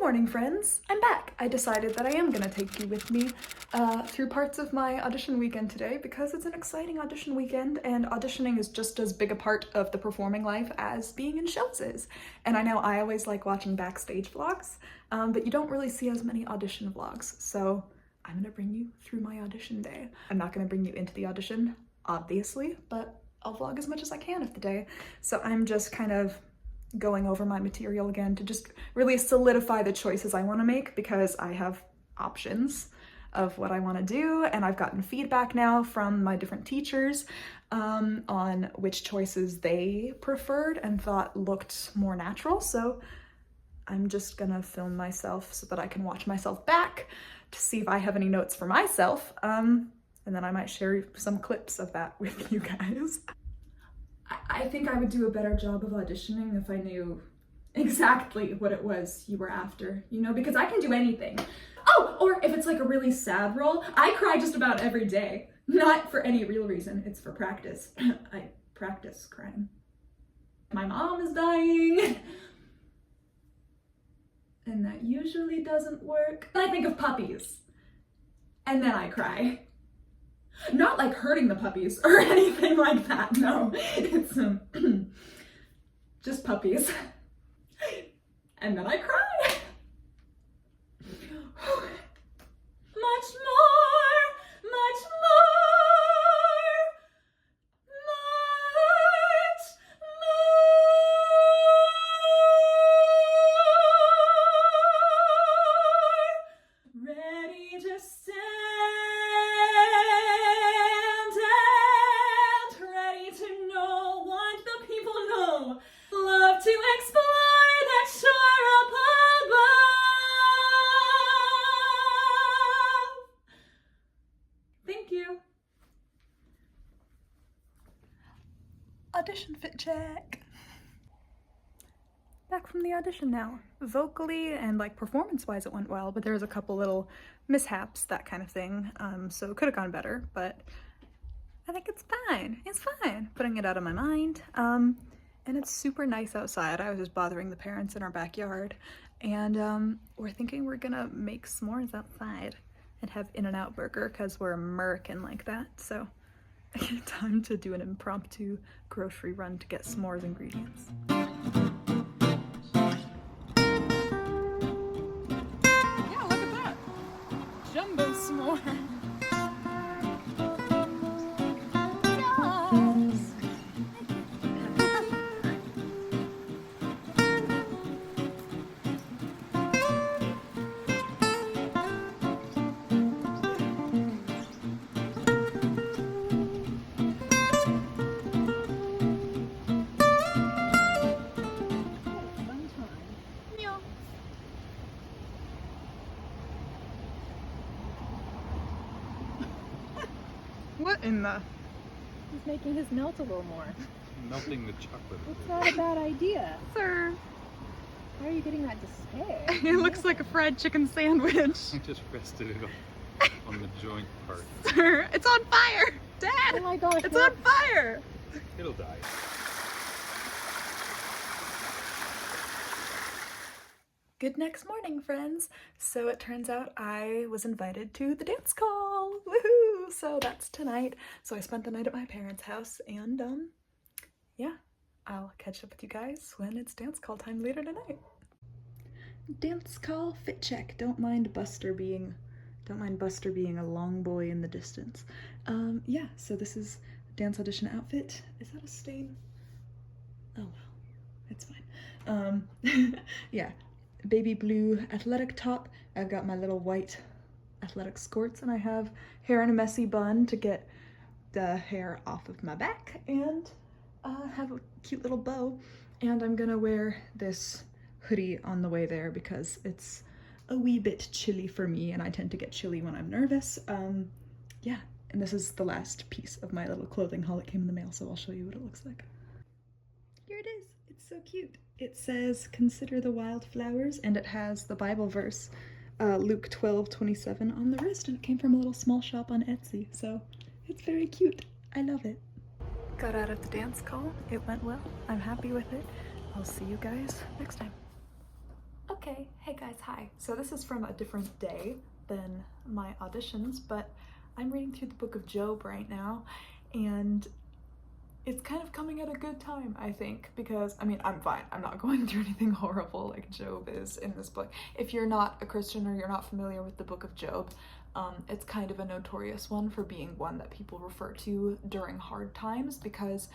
morning, friends. I'm back. I decided that I am gonna take you with me through parts of my audition weekend today because it's an exciting audition weekend and auditioning is just as big a part of the performing life as being in shows is. And I know I always like watching backstage vlogs, but you don't really see as many audition vlogs. So I'm gonna bring you through my audition day. I'm not gonna bring you into the audition, obviously, but I'll vlog as much as I can of the day. So I'm just kind of going over my material again to just really solidify the choices I want to make because I have options of what I want to do, and I've gotten feedback now from my different teachers on which choices they preferred and thought looked more natural. So I'm just gonna film myself so that I can watch myself back to see if I have any notes for myself, and then I might share some clips of that with you guys. I think I would do a better job of auditioning if I knew exactly what it was you were after, you know, because I can do anything. Oh, or if it's like a really sad role, I cry just about every day. Not for any real reason, it's for practice. I practice crying. My mom is dying. And that usually doesn't work. I think of puppies. And then I cry. Not like hurting the puppies or anything like that, no. It's just puppies. And then I cry. Much more, much more, much more. Ready to stand. Love to explore that shore up above. Thank you. Audition fit check. Back from the audition now. Vocally and like performance-wise it went well, but there was a couple little mishaps, that kind of thing. So it could have gone better, but I think it's fine. It's fine. Putting it out of my mind. And it's super nice outside. I was just bothering the parents in our backyard. And we're thinking we're gonna make s'mores outside and have In-N-Out burger because we're American like that. So time to do an impromptu grocery run to get s'mores ingredients. Yeah, look at that. Jumbo s'more. What in the? He's making his melt a little more. Melting the chocolate. It's not a bad idea. Sir. How are you getting that to stay? It looks like a fried chicken sandwich. I just rested it on the joint part. Sir, it's on fire! Dad! Oh my gosh. It's on fire! It'll die. Good next morning, friends. So it turns out I was invited to the dance call. Woohoo! So that's tonight. So I spent the night at my parents' house and yeah, I'll catch up with you guys when it's dance call time later tonight. Dance call fit check. Don't mind Buster being a long boy in the distance. Yeah, so this is dance audition outfit. Is that a stain? Oh well, it's fine. Yeah. Baby blue athletic top. I've got my little white athletic skirts and I have hair in a messy bun to get the hair off of my back and have a cute little bow. And I'm gonna wear this hoodie on the way there because it's a wee bit chilly for me and I tend to get chilly when I'm nervous. Yeah, and this is the last piece of my little clothing haul that came in the mail, so I'll show you what it looks like. Here it is. It's so cute. It says, "Consider the wildflowers," and it has the Bible verse, Luke 12:27 on the wrist, and it came from a little small shop on Etsy, so it's very cute. I love it. Got out of the dance call. It went well. I'm happy with it. I'll see you guys next time. Okay, hey guys, hi. So this is from a different day than my auditions, but I'm reading through the book of Job right now, and it's kind of coming at a good time, I think, because, I mean, I'm fine. I'm not going through anything horrible like Job is in this book. If you're not a Christian or you're not familiar with the book of Job, it's kind of a notorious one for being one that people refer to during hard times, because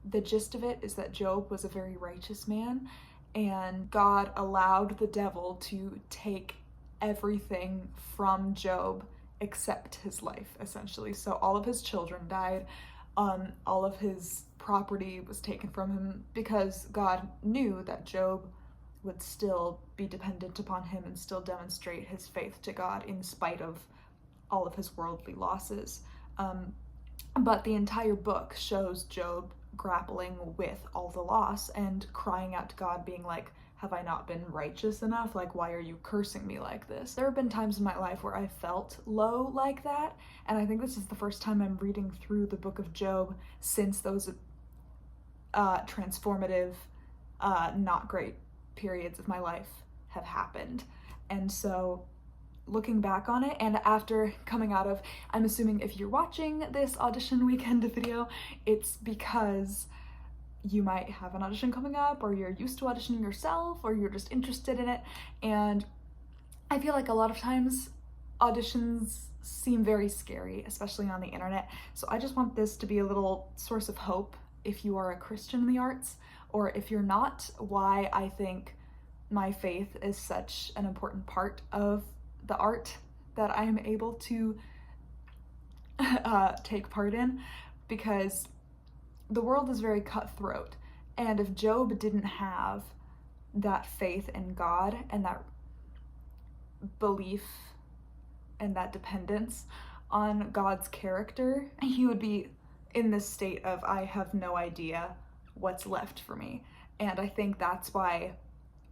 the gist of it is that Job was a very righteous man, and God allowed the devil to take everything from Job except his life, essentially. So all of his children died, all of his property was taken from him, because God knew that Job would still be dependent upon him and still demonstrate his faith to God in spite of all of his worldly losses. But the entire book shows Job grappling with all the loss and crying out to God, being like, have I not been righteous enough? Like, why are you cursing me like this? There have been times in my life where I felt low like that, and I think this is the first time I'm reading through the book of Job since those transformative, not great periods of my life have happened. And so looking back on it, and after coming out of, I'm assuming if you're watching this audition weekend video, it's because you might have an audition coming up, or you're used to auditioning yourself, or you're just interested in it. And I feel like a lot of times auditions seem very scary, especially on the internet. So I just want this to be a little source of hope if you are a Christian in the arts, or if you're not, why I think my faith is such an important part of the art that I am able to take part in, because the world is very cutthroat, and if Job didn't have that faith in God and that belief and that dependence on God's character, he would be in this state of, I have no idea what's left for me. And I think that's why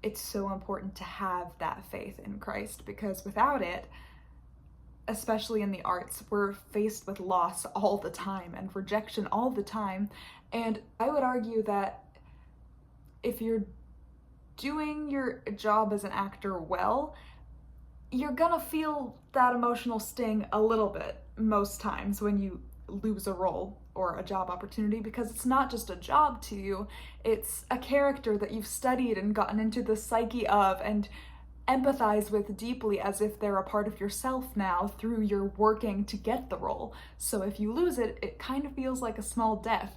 it's so important to have that faith in Christ, because without it, especially in the arts, we're faced with loss all the time and rejection all the time. And I would argue that if you're doing your job as an actor well, you're gonna feel that emotional sting a little bit most times when you lose a role or a job opportunity, because it's not just a job to you, it's a character that you've studied and gotten into the psyche of and empathize with deeply, as if they're a part of yourself now through your working to get the role. So if you lose it, it kind of feels like a small death.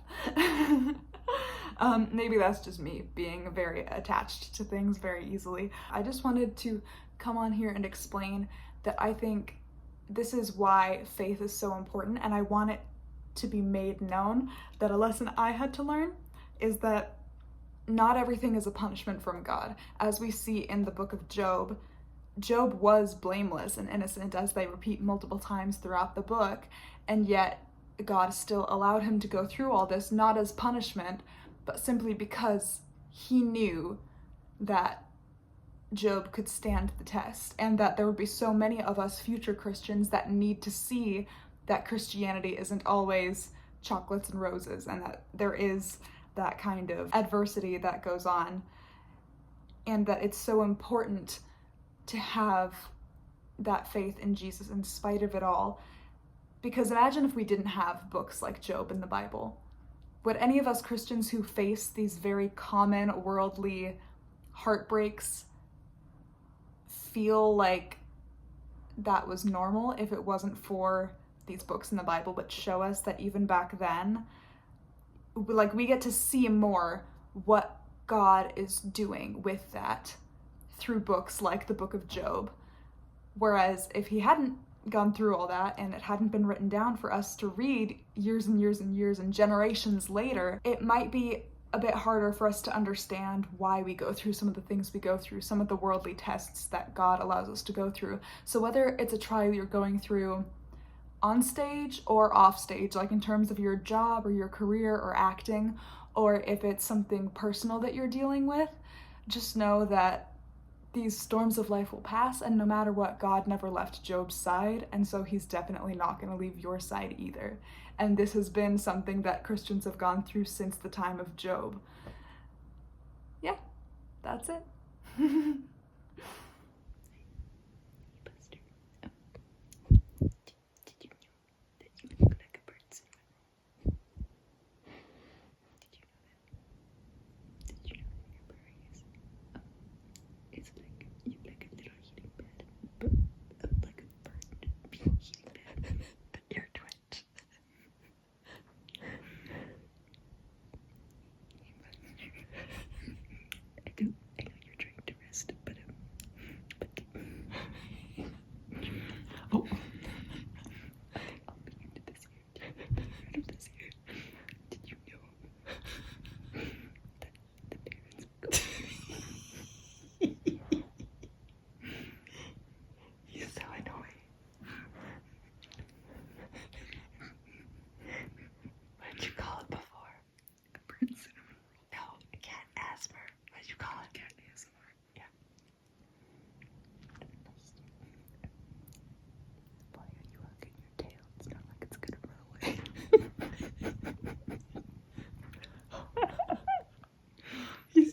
Maybe that's just me being very attached to things very easily. I just wanted to come on here and explain that I think this is why faith is so important, and I want it to be made known that a lesson I had to learn is that not everything is a punishment from God. As we see in the book of Job, Job was blameless and innocent, as they repeat multiple times throughout the book, and yet God still allowed him to go through all this, not as punishment, but simply because he knew that Job could stand the test, and that there would be so many of us future Christians that need to see that Christianity isn't always chocolates and roses, and that there is that kind of adversity that goes on, and that it's so important to have that faith in Jesus in spite of it all. Because imagine if we didn't have books like Job in the Bible. Would any of us Christians who face these very common worldly heartbreaks feel like that was normal if it wasn't for these books in the Bible, which show us that even back then, like, we get to see more what God is doing with that through books like the book of Job. Whereas if he hadn't gone through all that and it hadn't been written down for us to read years and years and years and generations later, it might be a bit harder for us to understand why we go through some of the things we go through, some of the worldly tests that God allows us to go through. So whether it's a trial you're going through on stage or off stage, like in terms of your job or your career or acting, or if it's something personal that you're dealing with, just know that these storms of life will pass, and no matter what, God never left Job's side, and so he's definitely not going to leave your side either. And this has been something that Christians have gone through since the time of Job. Yeah, that's it.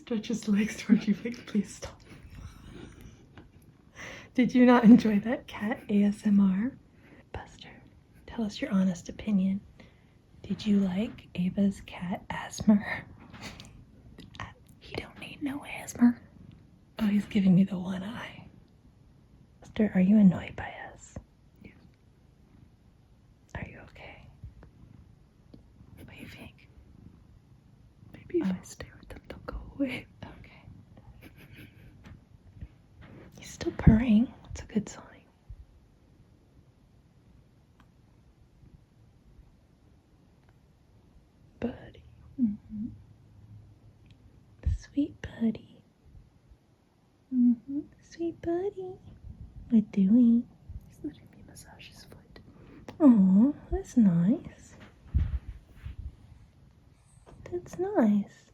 stretch his legs towards you like, please stop. Did you not enjoy that cat ASMR? Buster, tell us your honest opinion. Did you like Ava's cat asthma? He don't need no asthma. Oh, he's giving me the one eye. Buster, are you annoyed by us? Yes. Are you okay? What do you think? Maybe if I stay with them, they'll go away. Okay. He's still purring. That's a good sign. Buddy. Mm-hmm. Sweet buddy. Mm-hmm. Sweet buddy. What doing? He's letting me massage his foot. Oh, that's nice. That's nice.